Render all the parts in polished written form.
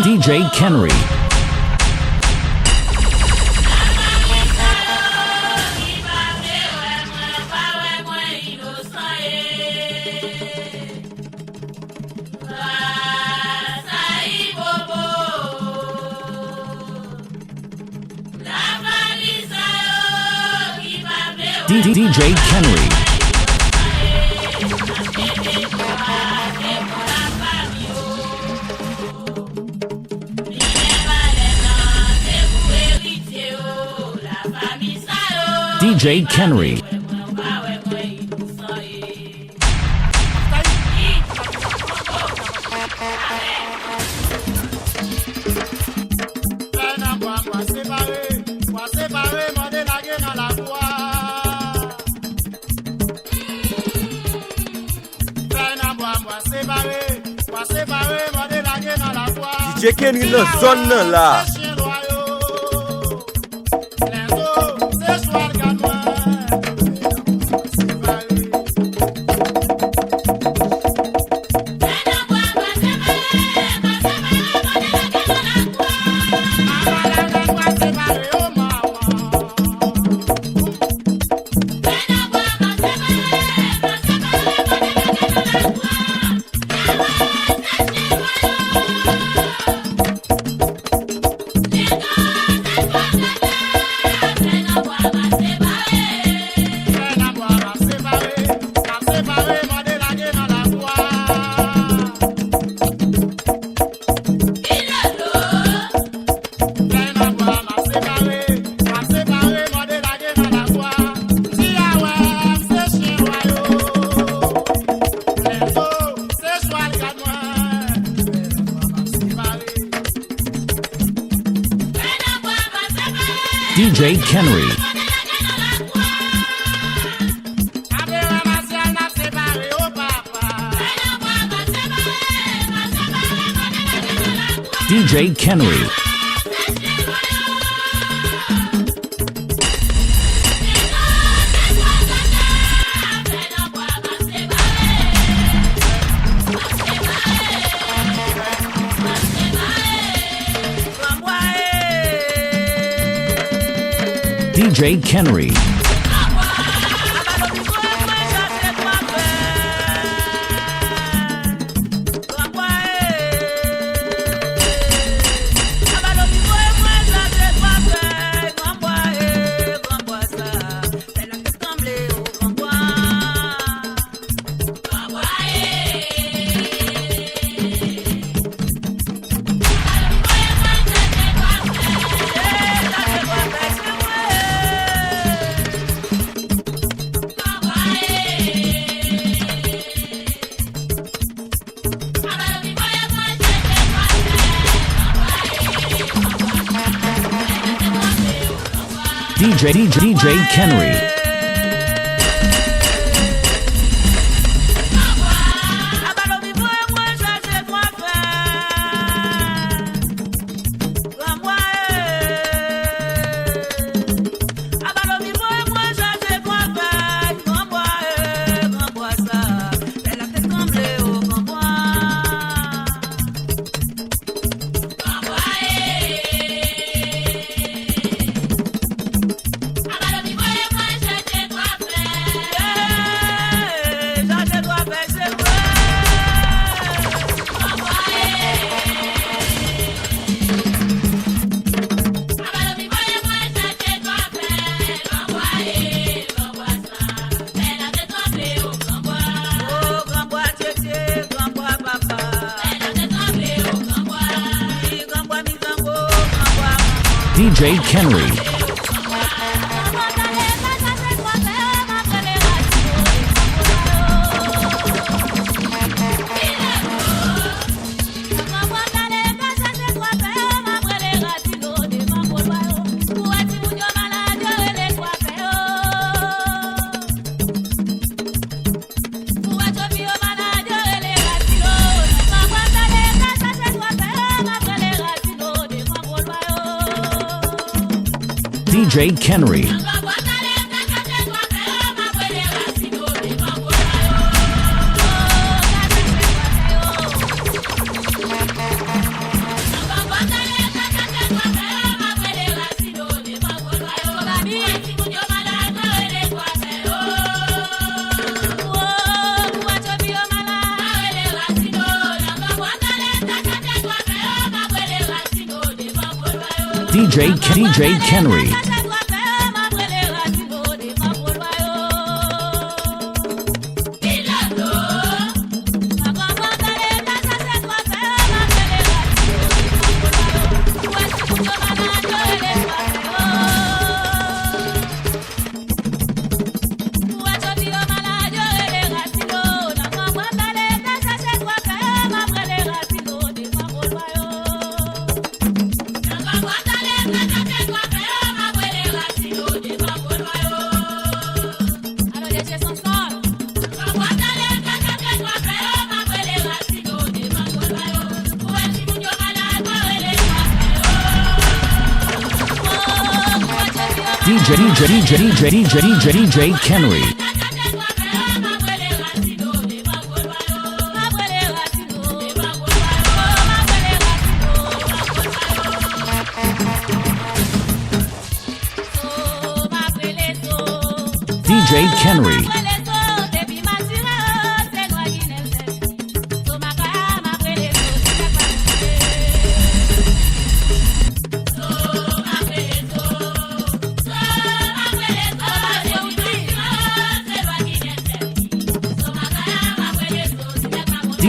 DJ Kenry. DJ Kenry. DJ Kenry. DJ Kenry dans zone là. DJ Kenry. DJ Kenry. DJ Kenry. DJ Kenry. DJ Kenry. DJ Kenry. DJ Kenry. DJ Kenry. DJ Kenry.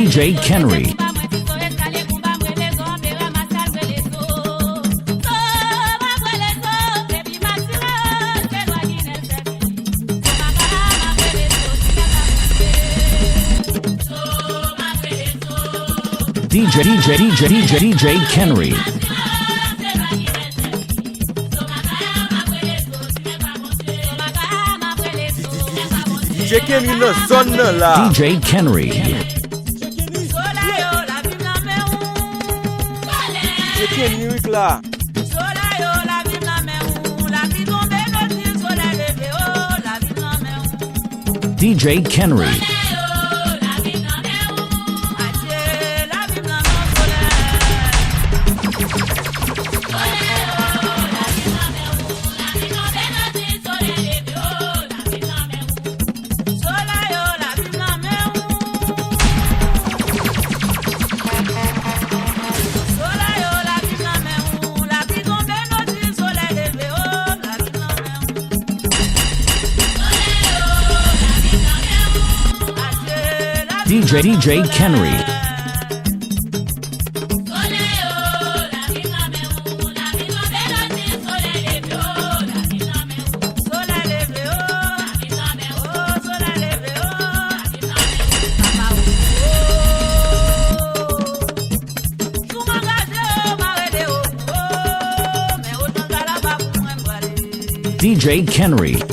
DJ Kenry. DJ Kenry. DJ Kenry no son là. DJ Kenry. DJ Kenry là. DJ Kenry. DJ Kenry. DJ Kenry.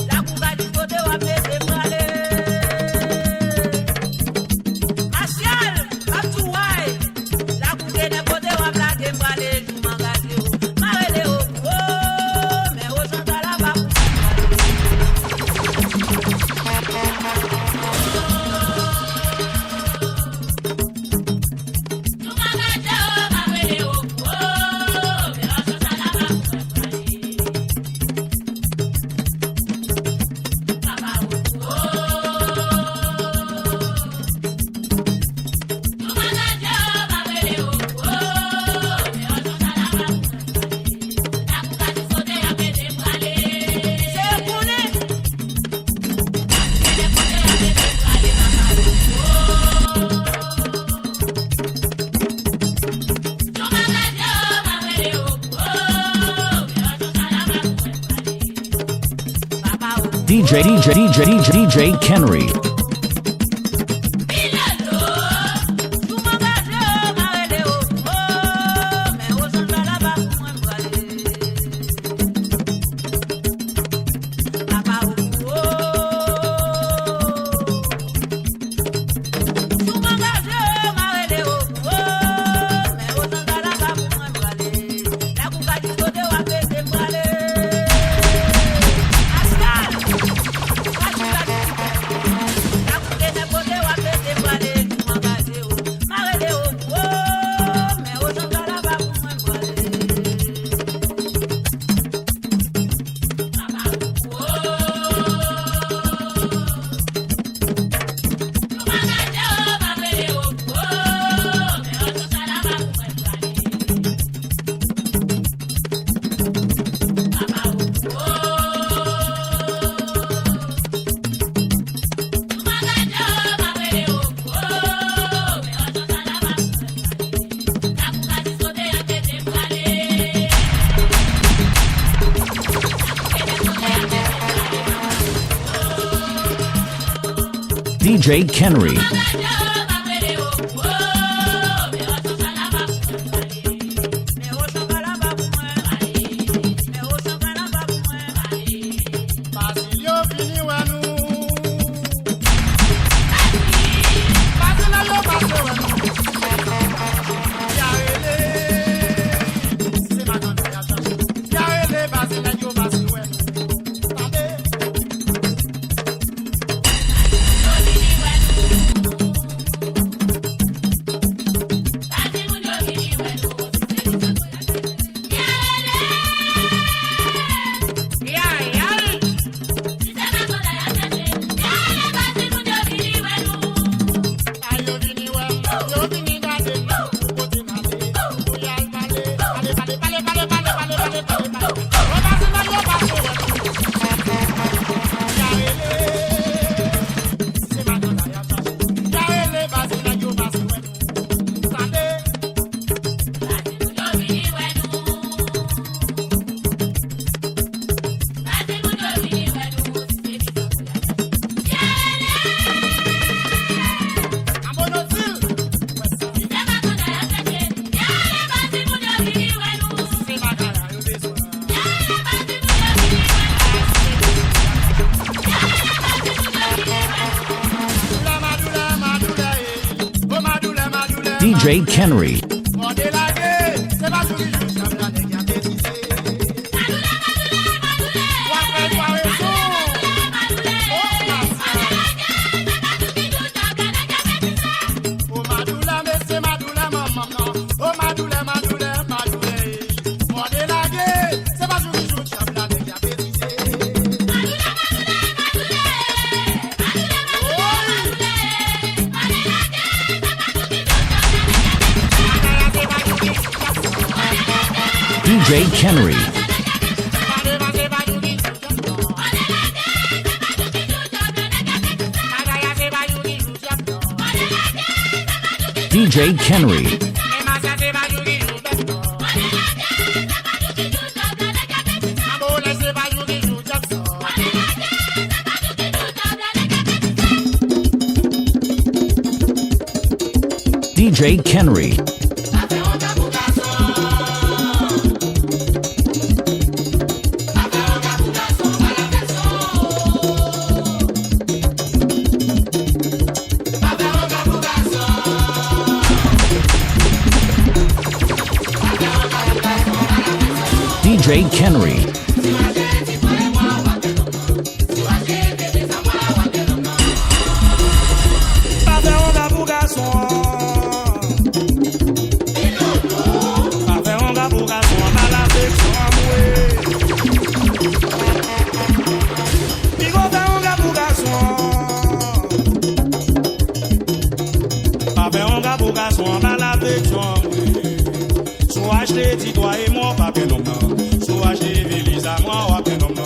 DJ Kenry. DJ Kenry. DJ Kenry. DJ Kenry. DJ Kenry. DJ Kenry. DJ Kenry. Dis-toi et moi, pas bien non, non. Soit j'ai vélis à moi, ou à bien non, non.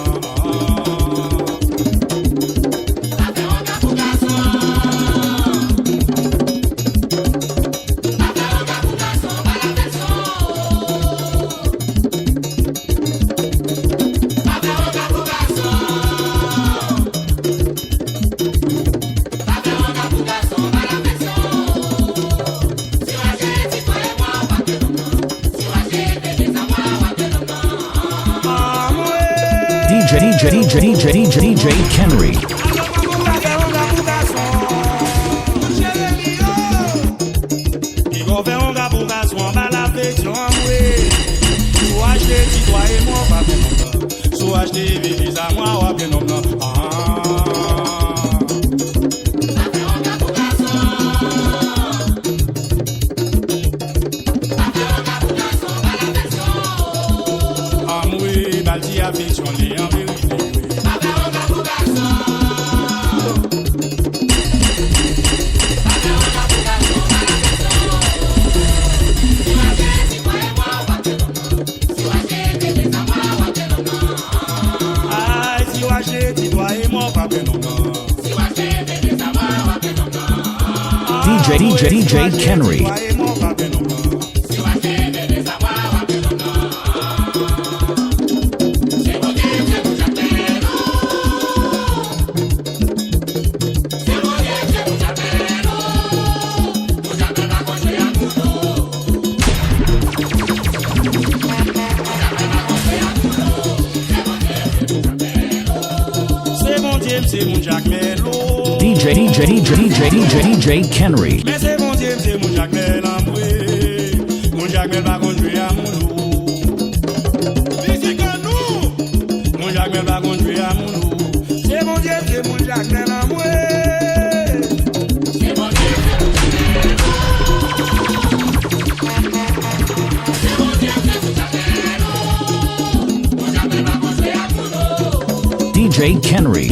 DJ Kenry. DJ Kenry. DJ Kenry. Mais c'est mon Dieu, c'est mon Jacques Mel, mon Jacques Mel va conduire à mon loup. Musique à nous. Mon Jacques Mel va conduire à mon loup. C'est mon Dieu, c'est mon Jacques Mel, c'est mon Dieu, c'est mon Jacques Mel, va conduire à mon loup. DJ Kenry.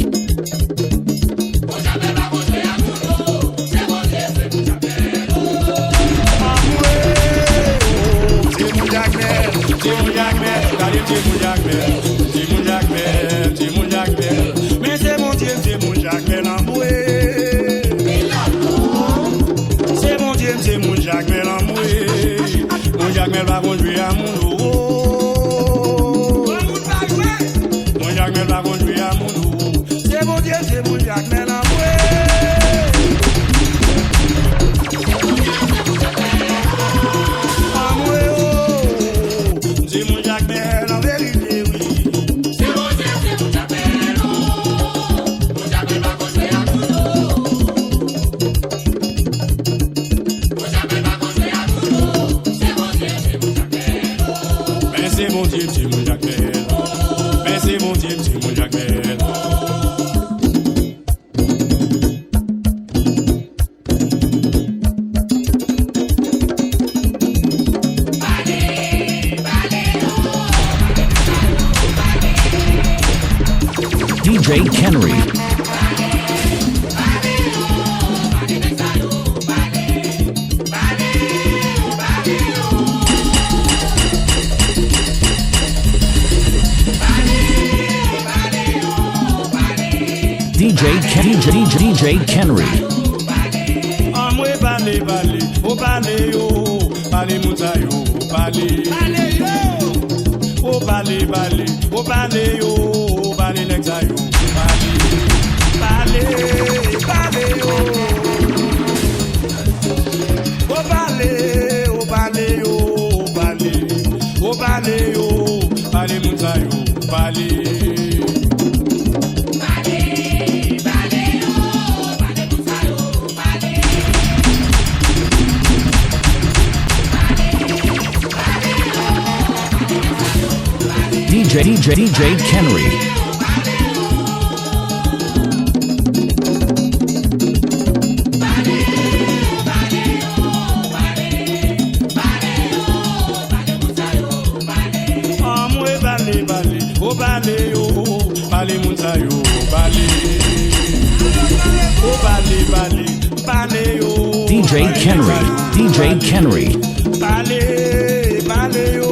Mais c'est mon Dieu, c'est mon Jacques Mel amoué. C'est mon Dieu, c'est mon Jacques Mel amoué. Mon Jacques Mel va conduire à mon loup. Mon Jacques Mel va conduire à mon loup. C'est mon Dieu, c'est mon Jacques Mel amoué. C'est mon Jacques Mel en vérité, oui. C'est mon Dieu, c'est mon Jacques Mel. Mon Jacques Mel va conduire à mon loup. Mon Jacques Mel va conduire à mon loup. C'est mon Dieu, c'est mon Jacques Mel. Mais c'est mon Dieu, c'est mon Jacques Mel. Mais c'est mon Dieu, c'est mon Jacques Mel. DJ Kenry. DJ Kenry. Amwe bale bale, o bale yo, bale mutayo, bale. O bale bale, o bale yo, bale nexayo, bale. Bale yo. O bale yo, bale. O bale yo, bale mutayo, bale. DJ Kenry. Amwe bale bale, o bale yo, bale muntayo, bale. O bale yo. DJ Kenry. Bale yo.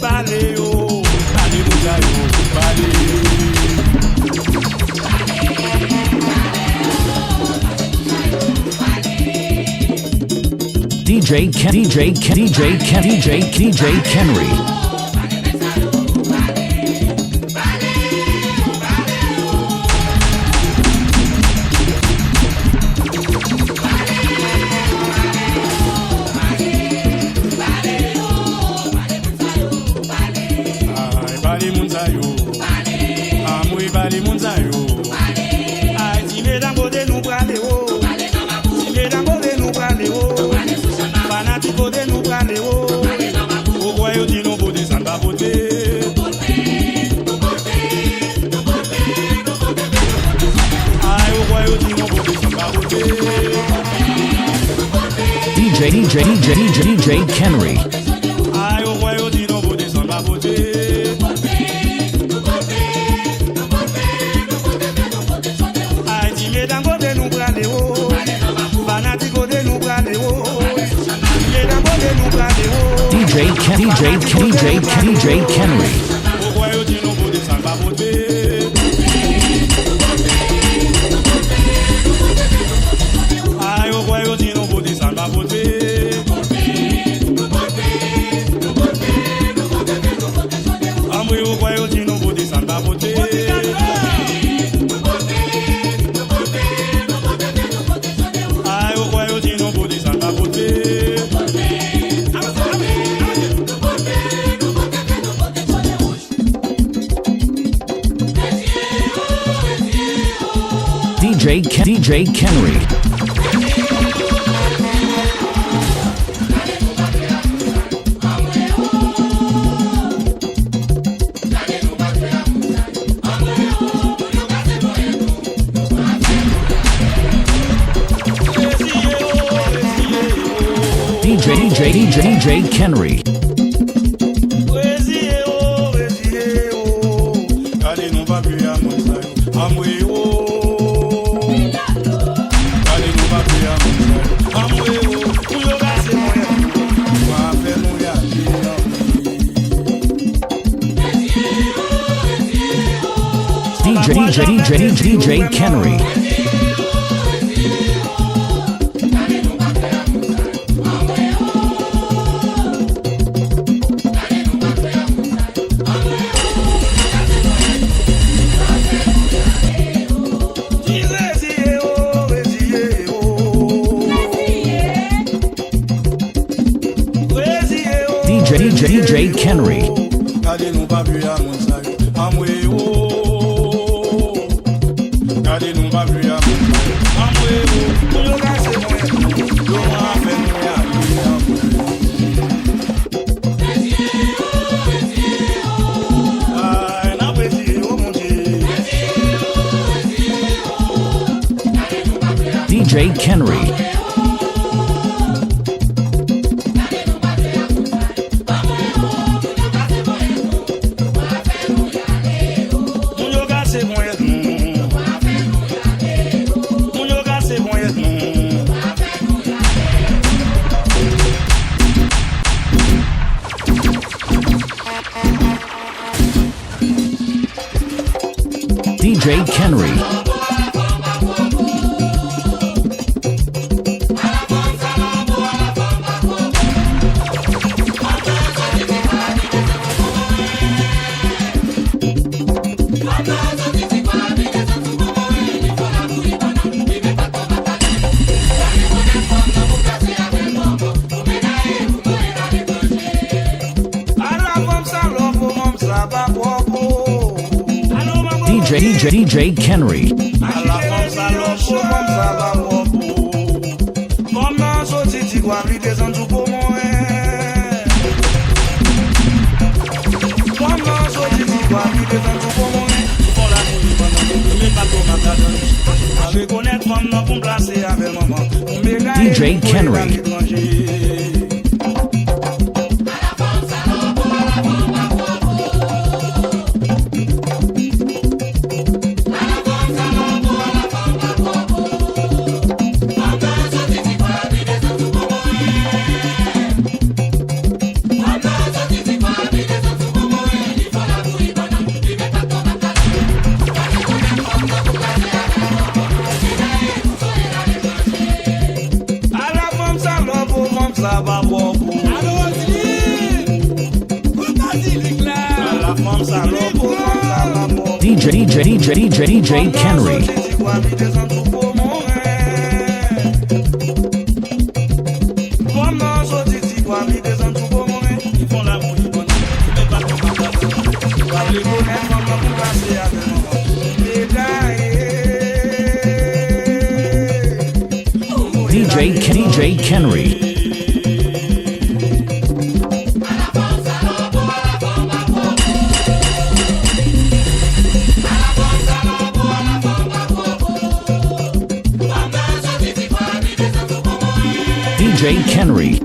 Bale yo, bale muntayo, bale. DJ Kenry. DJ Kenry. Ay, o guayo di no bode samba bode. Ay, di me dan bode nou brale o. Banati bode nou brale o. Me dan bode nou brale o. DJ Kenry. O guayo di no bode samba bode. Ay, o guayo di no bode samba bode. O guayo di no bode samba bode. Ay, o guayo di no bode samba bode. DJ Kenry. DJ Kenry. DJ Kenry. DJ Kenry. DJ Kenry. DJ Kenry. DJ Kenry. DJ Kenry. DJ Kenry. DJ Kenry. DJ Kenry.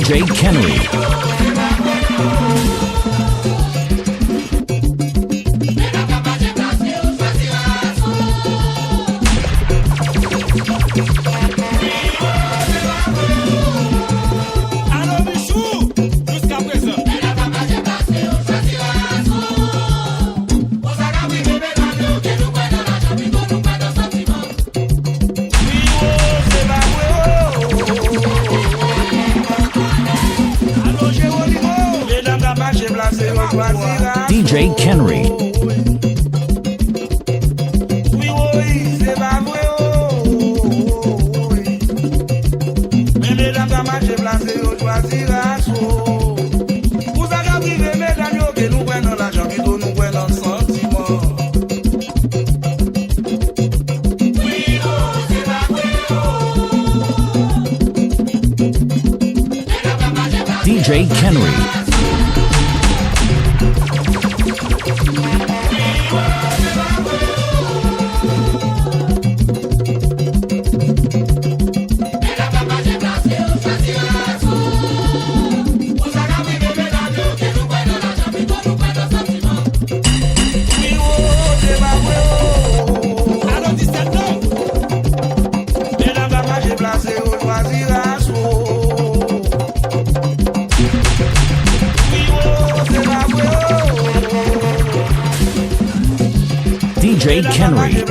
DJ Kenry. DJ Kenry. choisir à soi. Vous avez privé, mesdames, que nous prenons l'argent, plutôt nous prenons le sentiment. DJ Kenry. DJ Kenry.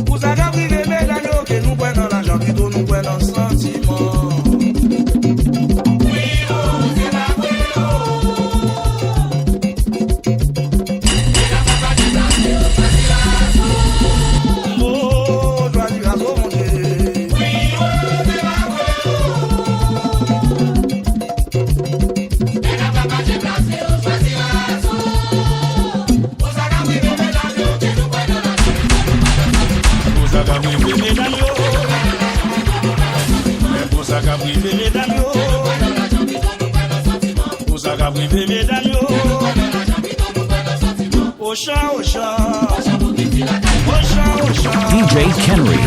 Vous avez privé, mesdames, que nous prenons l'argent, plutôt nous prenons le sentiment. DJ Kenry.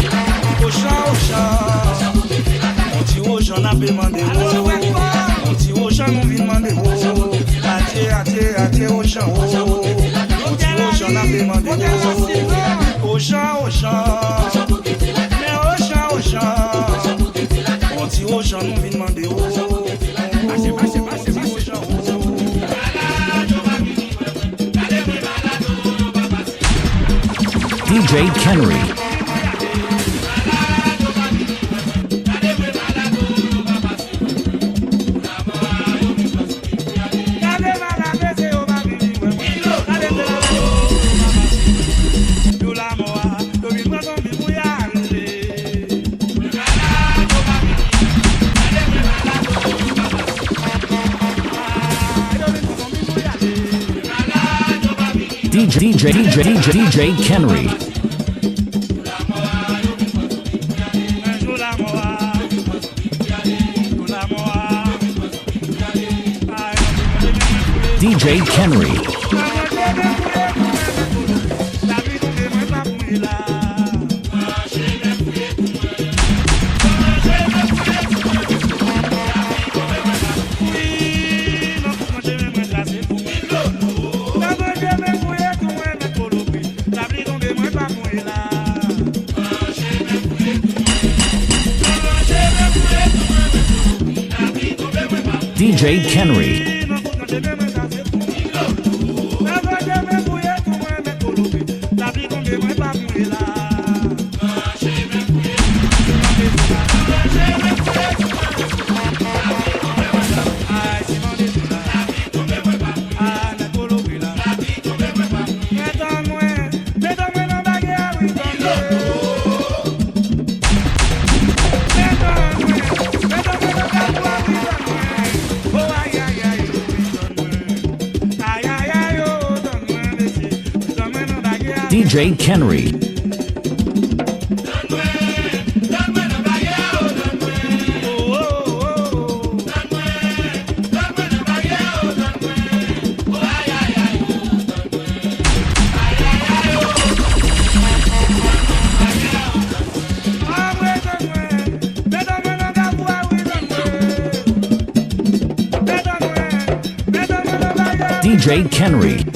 DJ Kenry. DJ Kenry. DJ Kenry. DJ Kenry. DJ Kenry. DJ Kenry.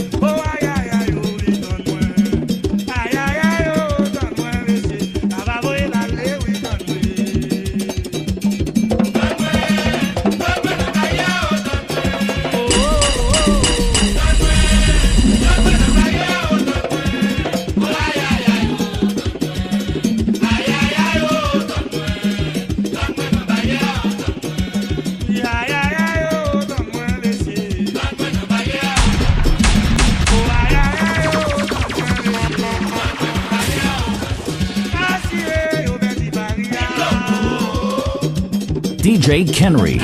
DJ Kenry.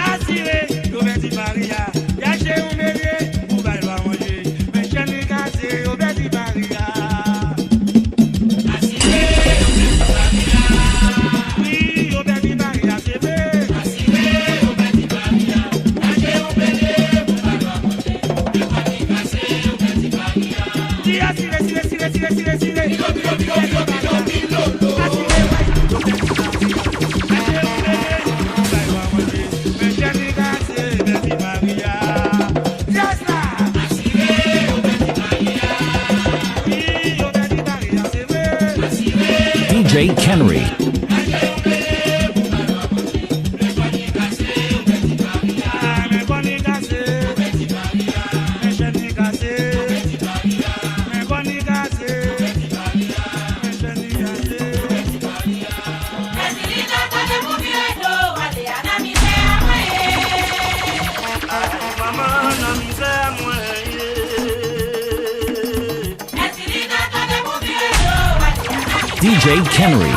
DJ Kenry. DJ Kenry.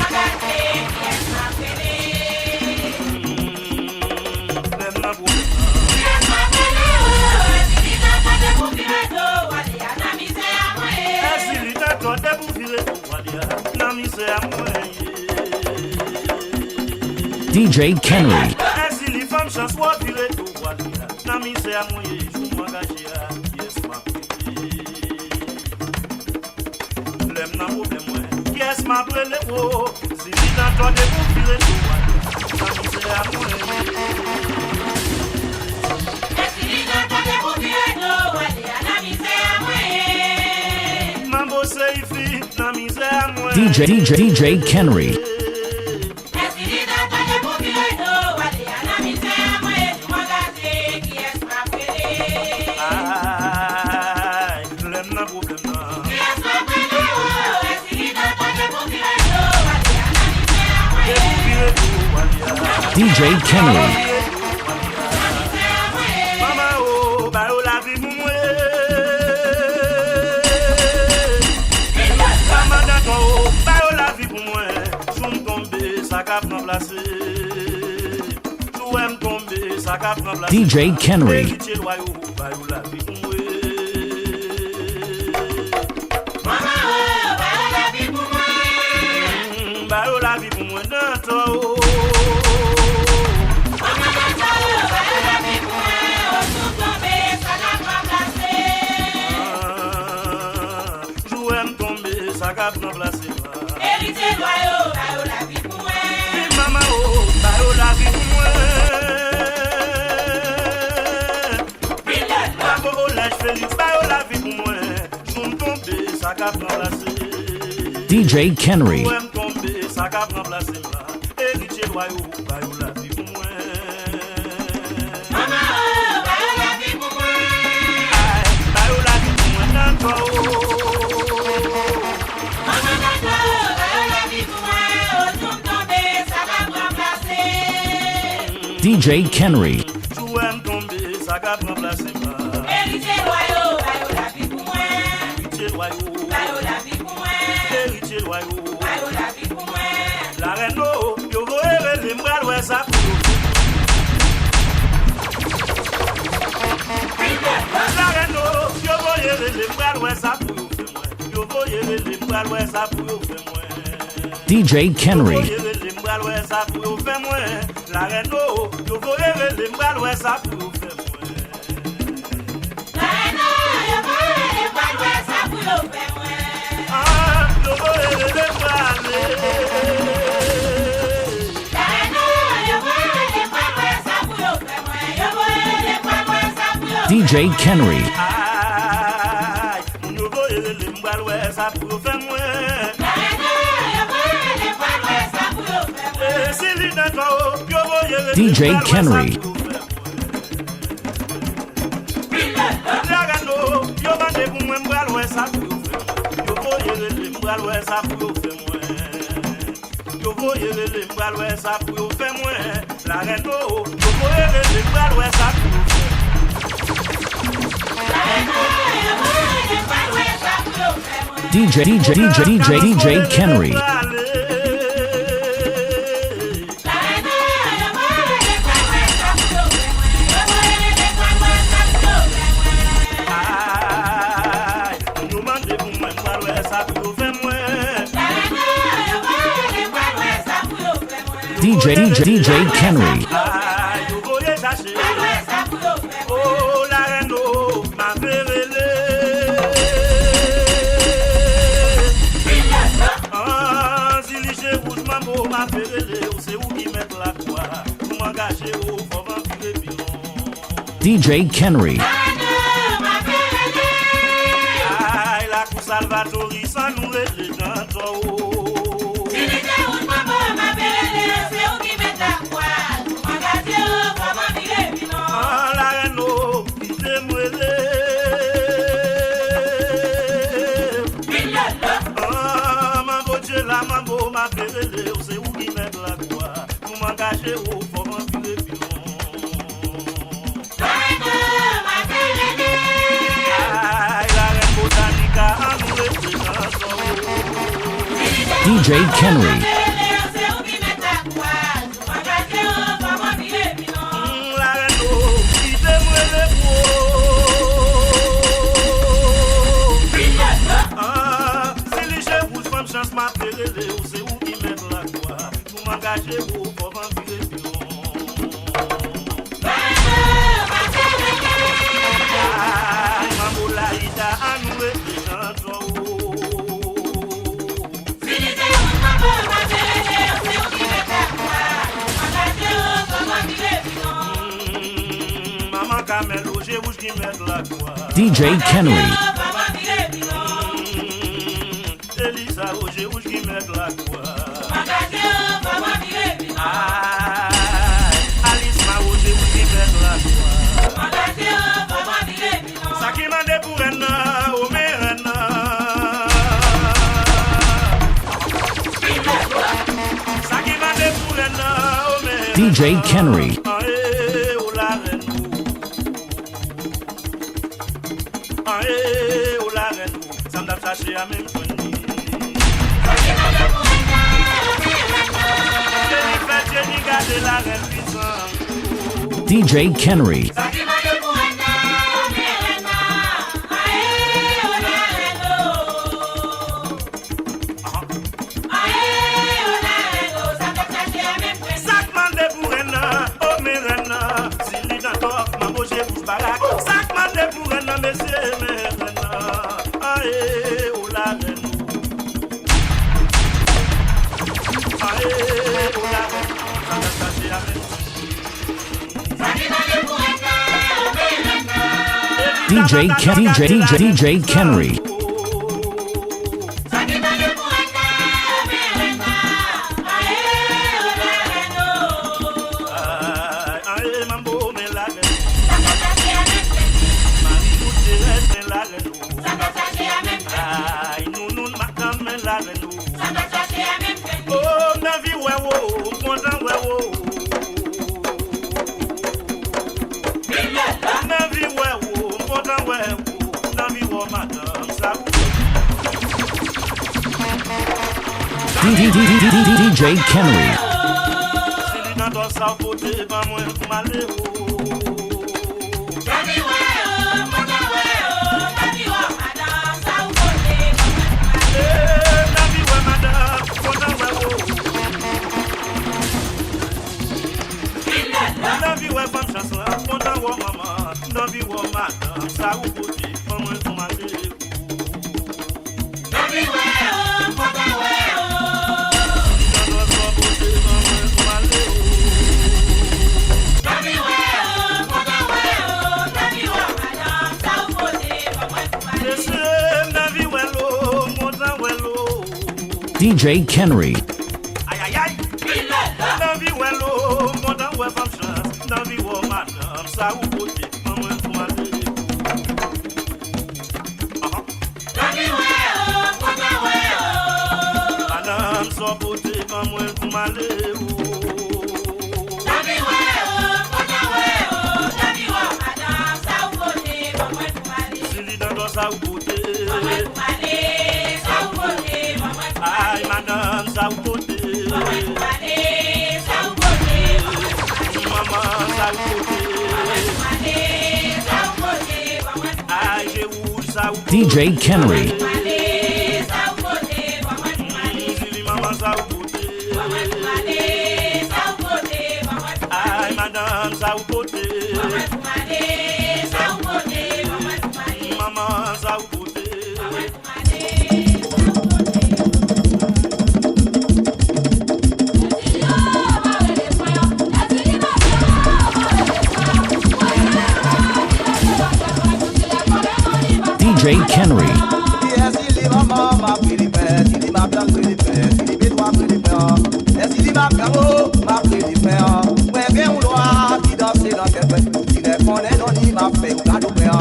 DJ Kenry. Yes, ma brele wo, si li dan to de pou file tou wale, na mi se a mwen. Si li dan to de pou file tou wale, na mi se a mwen. Mambo se ifi, na mi se a mwen. DJ Kenry. Si li dan to de pou file tou wale, na mi se a mwen. Tu magaze ki es ma brele. Ay, lem na problem na. Yes, ma brele wo. DJ Kenry. Mama oh, ba o la vie moué. Mama d'accord, ba o la vie pour moi. Soum tomber, ça cap remplacer. Soum tomber, ça cap remplacer. DJ Kenry. Ba o la vie pour moi. Mama oh, ba o la vie pour moi. Ba o la vie pour moi dans toi. Héritier loyaux, bah la vie pour moi. Maman oh, bah la vie pour moi. Maman oh, lèche Félix, bah la vie pour moi. Soum tomber, ça cap remplacer. DJ Kenry. Soum tomber, ça cap remplacer. Héritier loyaux, bah la vie pour moi. Maman oh, bah la vie pour moi. Bah la vie pour moi, dans toi oh. DJ Kenry. Jouem tomber, ça cap remplacer. Héritier loyaux, bah la vie pour moi. Héritier loyaux, bah la vie pour moi. Héritier loyaux, bah la vie pour moi. La reine oh, yo voye les bras ouais ça pour. La reine oh, yo voye les bras ouais ça pour. Yo voye les bras ouais ça pour faire moi. DJ Kenry. La reine oh, yo voye les bras ouais ça pour faire moi. La reine oh, yo voye les bras ouais ça pour faire moi. Ah, yo voye les bras. La reine oh, yo voye les bras ouais ça pour faire moi. Yo voye les bras ouais ça pour faire moi. DJ Kenry. Ay, yo voye les bras ouais ça pour faire moi. La reine oh, yo voye les bras ouais ça pour faire moi. Si li dan to yo voye les DJ Kenry. La reine oh, yo bande pour moi bras ouais ça pour faire. Yo voye les bras ouais ça pour faire moi. Yo voye les bras ouais ça pour faire moi. La reine oh, yo voye les bras ouais ça pour faire. La reine oh, yo voye les bras ouais ça pour faire moi. DJ Kenry. La reine oh, yo voye les bras ouais ça pour faire moi. DJ Kenry. Ah, yo voye chercher. Oh, la reine, oh, ma belle. Ah, si les chez rouge, maman, ma belle, c'est où qui met la croix. Pour m'engager au fond, vampire pilon. DJ Kenry. Ah, la cour Salvatore, ça nous les gens, oh. Si les chez rouge, maman, ma belle, c'est où qui met la croix. Pour m'engager au fond, vampire pilon. Ah, la reine, oh, qui t'aime, la mambo ma belle, c'est où qui met la croix pour m'engager au fond vampire pilon. La reine botanica amoureux de DJ Kenry. la reine oh, qui t'aime le si les chefs vous font chance ma belle, c'est où qui met la croix pour m'engager au fond vampire pilon. Maman Camelo, j'ai rouge qui met la croix. DJ Kenry. Elisa, j'ai rouge qui met la croix. Alice Mao, j'ai rouge qui met la croix. Ça qui m'a dit pour un au mérena. Ça qui m'a dit pour un au mérena. DJ Kenry. Ça m'a cherché à même point. Jenny garde la reine puissante. DJ Kenry. DJ Kenry. DJ Kenry. DJ Kenry. Ay, madame, ça vous côté. Maman, ça vous côté. Ay, j'ai où ça vous DJ Kenry. DJ Kenry. Yes, il est maman, ma petite père, il est ma bien petite père, il est bétois petite père. Yes, il est ma bien haut, ma petite père. Ouais, bien ou loin, qui danse dans tes pères. Il est fondé dans l'île, m'a fait ou cadeau père.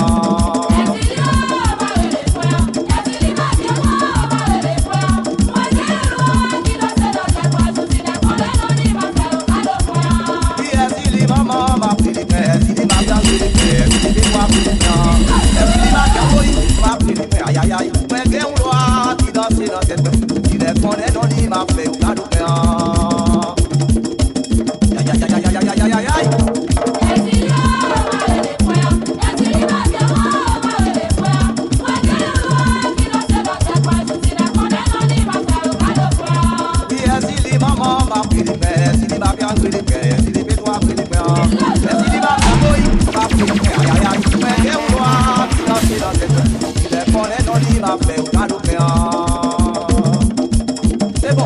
Aïe aïe, mais bien ou loin, qui danse dans cette bête. Il est fondé dans l'île, m'a fait ou cadeau père. Aïe aïe aïe aïe aïe aïe aïe aïe. C'est bon.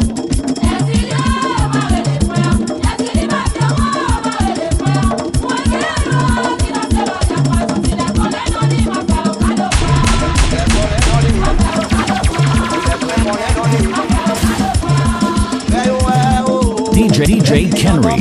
DJ Kenry.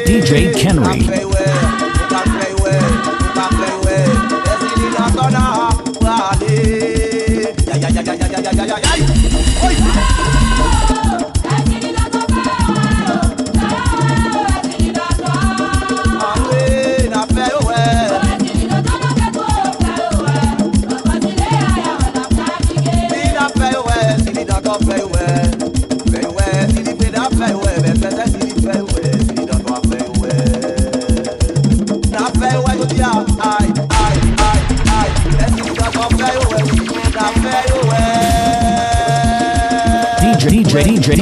DJ Kenry.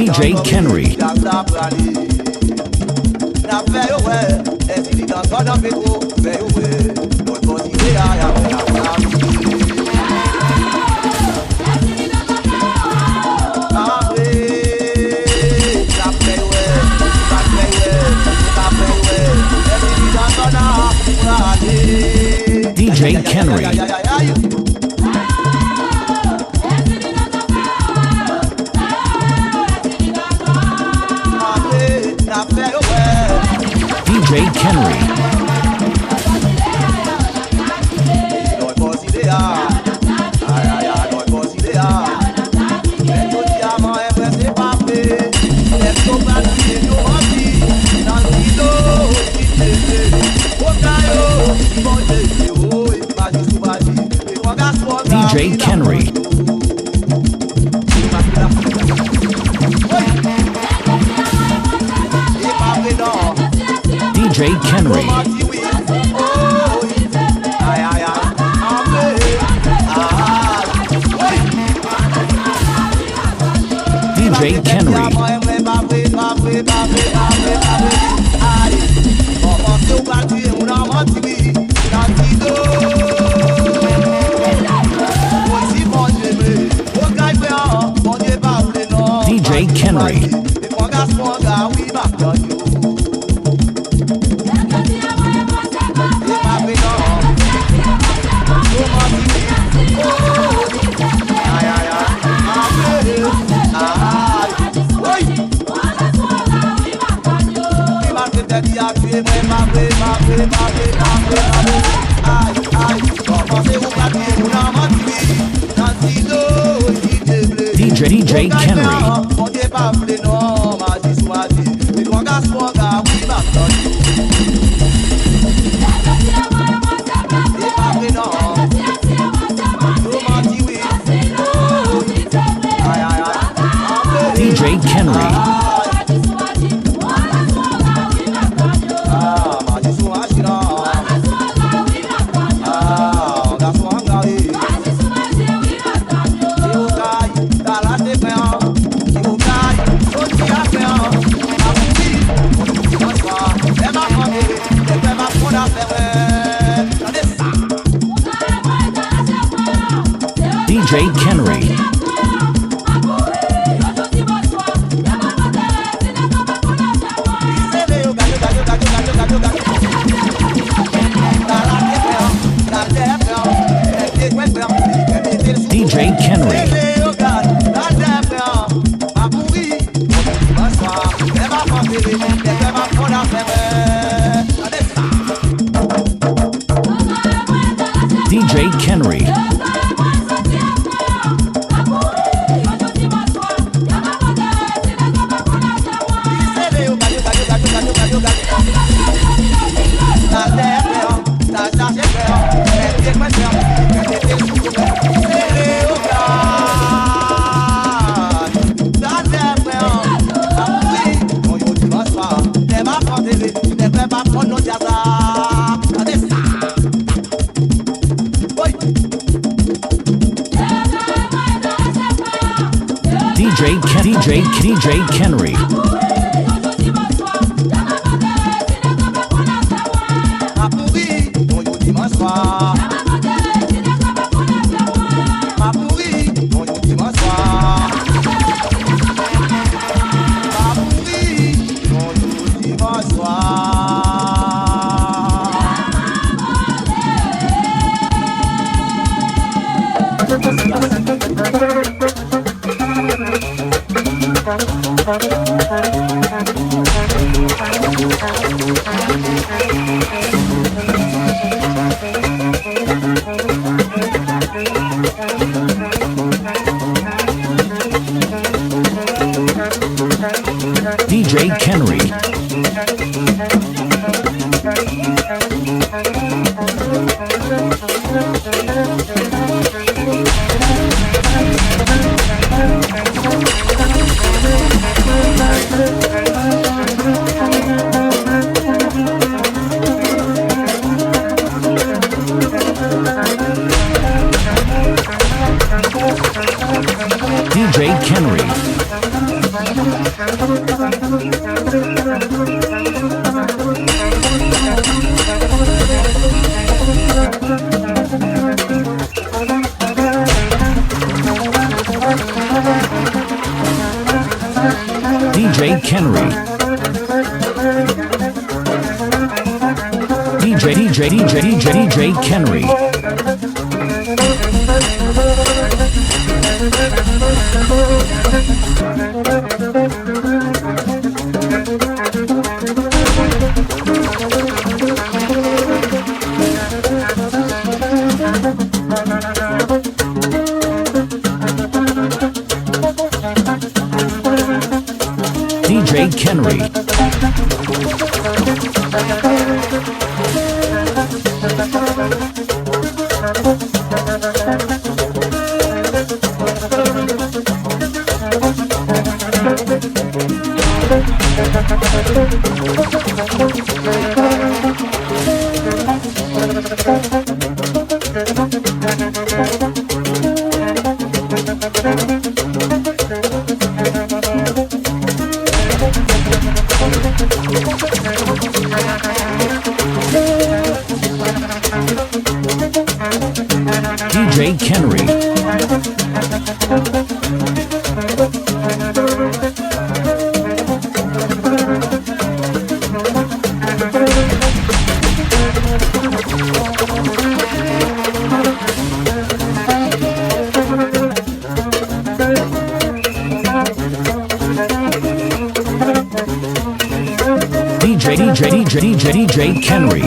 DJ Kenry. DJ Kenry. DJ Kenry. DJ Kenry. DJ Kenry. DJ Kenry. Kenry. DJ Kenry. DJ Kenry. DJ Kenry. DJ Kenry. DJ Kenry. DJ Kenry. DJ Kenry. DJ Kenry. DJ Kenry. DJ Kenry. DJ Kenry. DJ Kenry. DJ Kenry.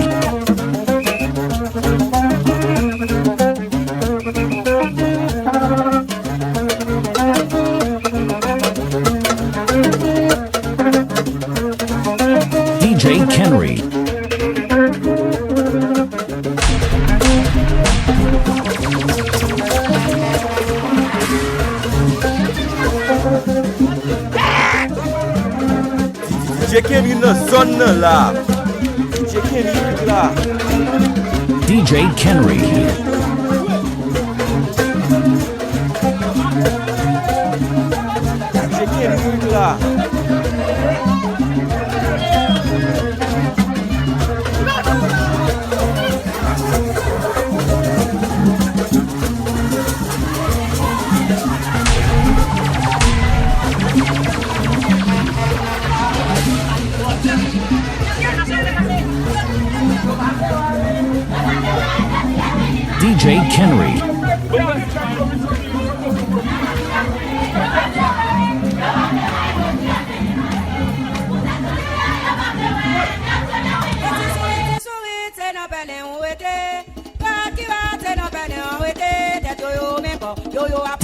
DJ Kenry. DJ Kenry nan zon nan la. DJ Kenry la. DJ Kenry. DJ Kenry la. DJ Kenry.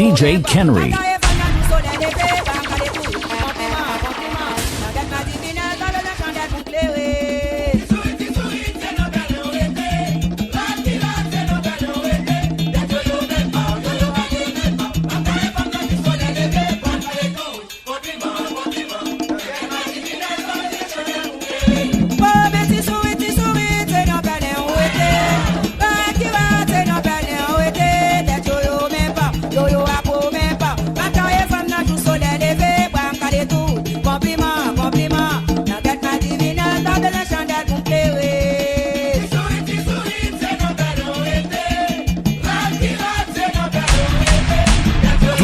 DJ Kenry.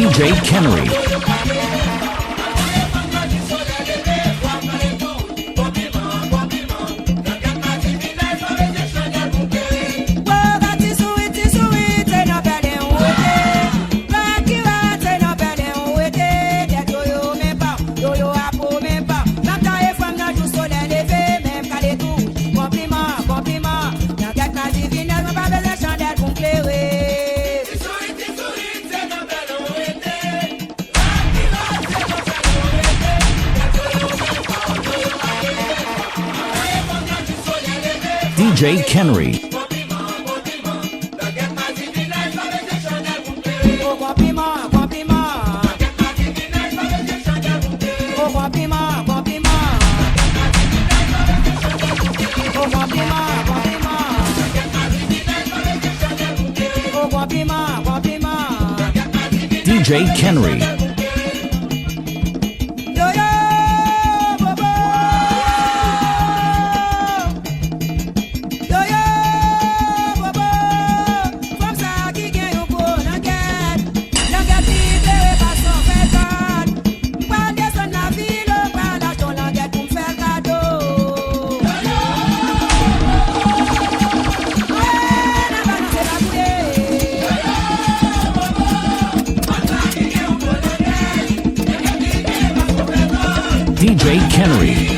DJ Kenry. DJ Kenry. DJ Kenry. DJ Kenry.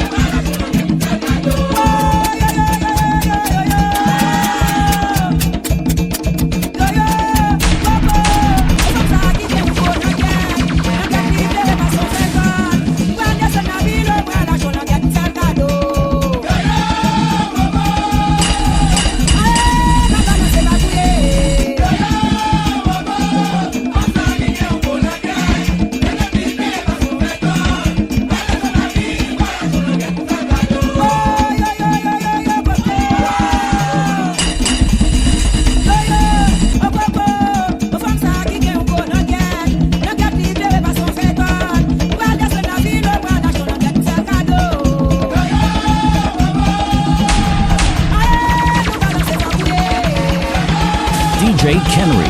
DJ Kenry.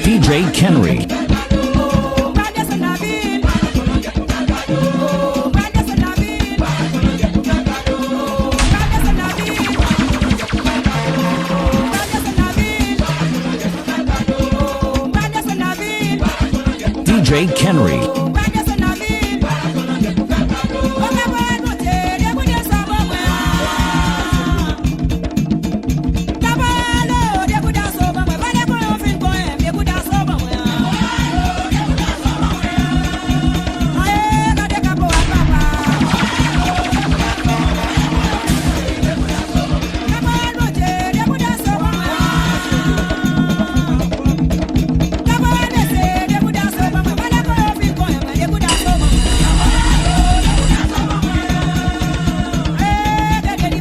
DJ Kenry. DJ Kenry.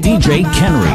DJ Kenry.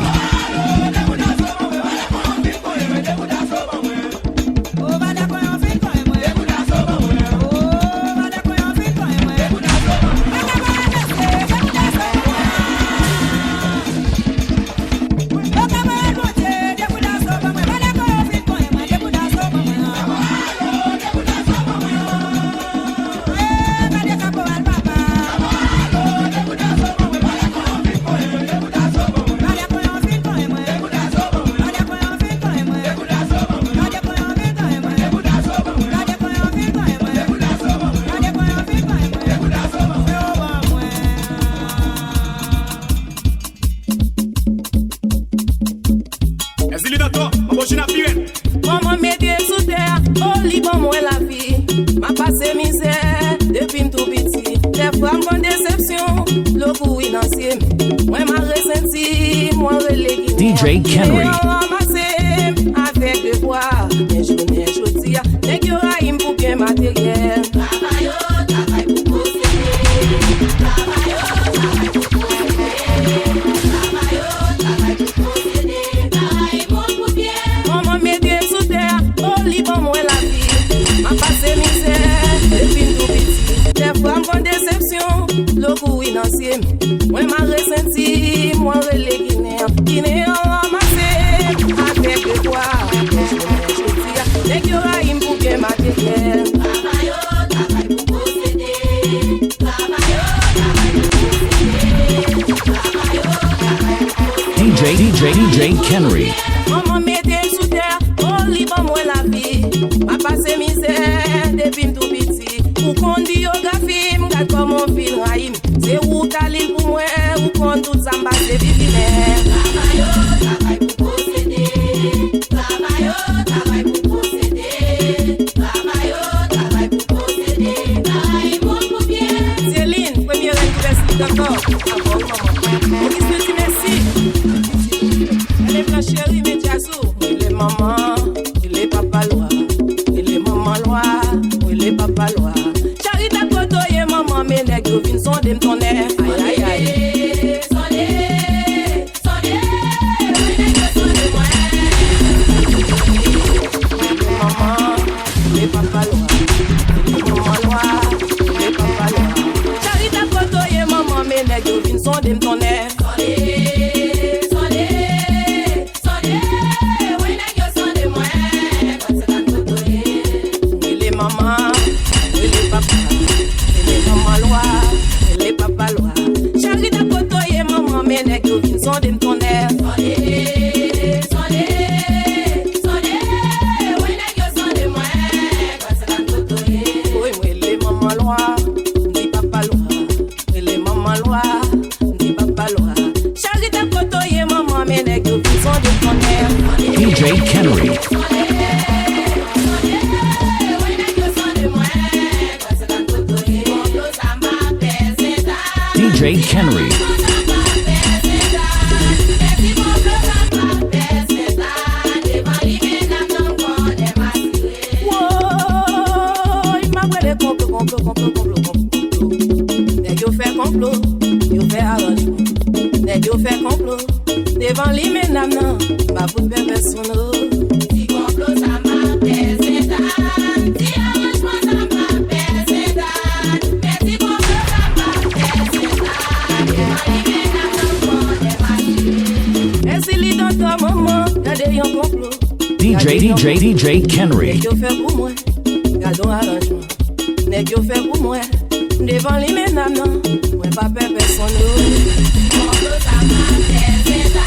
Maman m'aide sous terre, au Liban moi la vie. M'a passé misère depuis tout petit. Des fois mon déception, le coup financier. Moi m'a ressenti, moi relégué. DJ Kenry. Avec des voix, des journées chaudières, des guéraïms pour bien matériel. Travail pour posséder. Travail pour posséder. Travail pour posséder. Travail pour bien. Maman m'aide sous terre, au Liban moi la vie. M'a passé misère depuis tout petit. Des fois mon déception, le coup financier. Moi m'a ressenti, moi relégué. Guinéen ramassé avec des voix. Les guéraïms pour bien matériel. Travail pour posséder. Travail pour posséder. DJ Kenry. Maman m'aide sous terre, au Liban moi la vie. M'a passé misère depuis tout petit. Ou qu'on biographie, m'gade comme on film raïm. C'est où t'as l'île pour moi, ou qu'on tout ça m'basse des vivinaires. Travail pour posséder. Travail pour posséder. Travail pour posséder. Travail pour bien. Céline, première université d'accord. Encore maman. Qu'est-ce que tu merci? Elle est ma chérie, mais tu as sous. Il est maman, il est papa loi. Il est maman loi, il est papa loi. Charita koto ye maman, mais nèg yo vinn sondem ton air. Aïe aïe aïe. Papa loi, maman loi, les papa loi. Charita koto ye maman, mais nèg yo vinn sondem ton air. Oui nèg yo sondem moi. Quand c'est dans koto ye. Oui les maman, oui les papa, les maman loi, les papa loi. Charita koto ye maman, mais nèg yo vinn sondem ton air. DJ Kenry. DJ Kenry. Devant les mesdames, non, pas pour faire personne. Si complot, ça m'appelle, c'est ça. Si arrangement, ça m'appelle, c'est ça. Mais si complot, ça m'appelle, c'est ça. Devant les mesdames, non, on est pas. Et si les dans ta maman, gardez un complot. DJ Kenry. Nèg yo fait pour moi, gardons arrangement. Nèg yo fait pour moi, devant les mesdames, non, moi pas faire personne. Complot, ça m'appelle, c'est ça.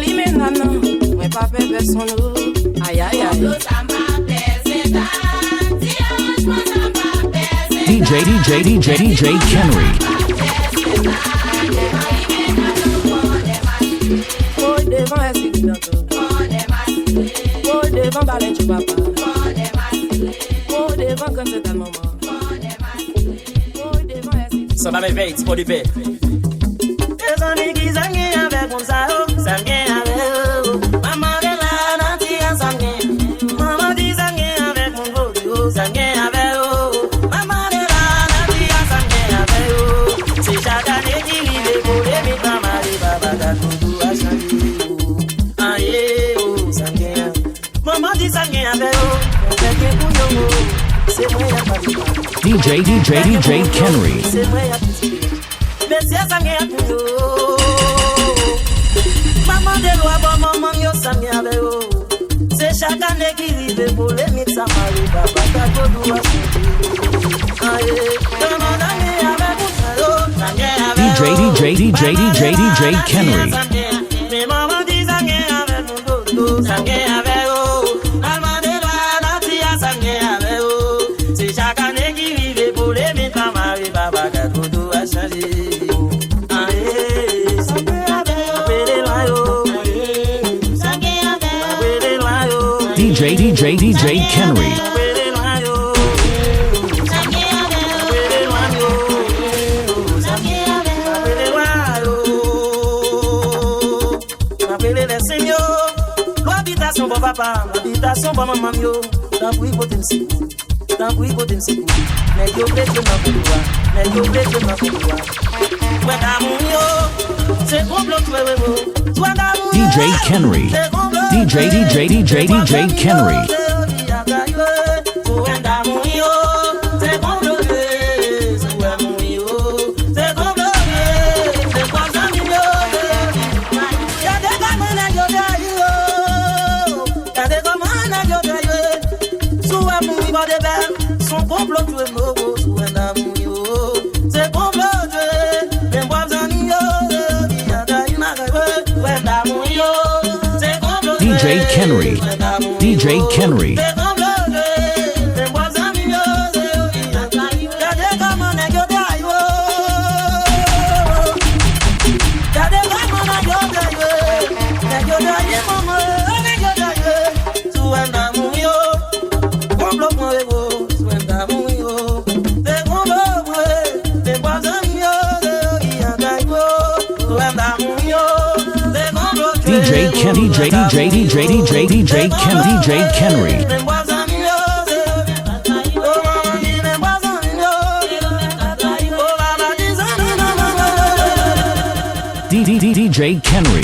li menan, mwen pa pe person nou. Aïe aïe aïe. DJ Kenry. Oh devant est si danto. Oh devant balen tu papa. Oh devant quand c'est ta maman. Oh devant est si. Ça m'a réveillé, c'est pour du paix. Les amis qui zangent avec mon sao, zangent avec eux. Maman de la nantia zangent. Maman dit zangent avec mon vodou, zangent avec eux. Maman de la nantia zangent avec eux. C'est chaque année qui vive pour les mettre à Marie Baba Gatou à changer. Aïe, oh, zangent. Maman dit zangent avec eux. On fait que pour nous, c'est moi à Paris. DJ Kenry. C'est moi à Paris. Monsieur zangé avec yo. Maman de loi, bon maman yo zangé avec yo. C'est chaque année qui rive pour les mix à Marie Baba Gatou à changer. Aïe, demande avec vous, zangé avec yo. DJ Kenry. Mais maman dit zangé avec mon dodo, zangé avec yo. Maman de loi, natia zangé avec yo. C'est chaque année qui rive pour les mix à Marie Baba Gatou à changer. DJ Kenry. L'habitation pour papa, l'habitation pour maman yo. Tant pour y potencer, tant pour y potencer. Mais yo blesse ma pouvoir, mais yo blesse ma pouvoir. Ouais d'amour yo, c'est complot toi d'amour. DJ Kenry. DJ Kenry. DJ Kenry. DJ Kenry.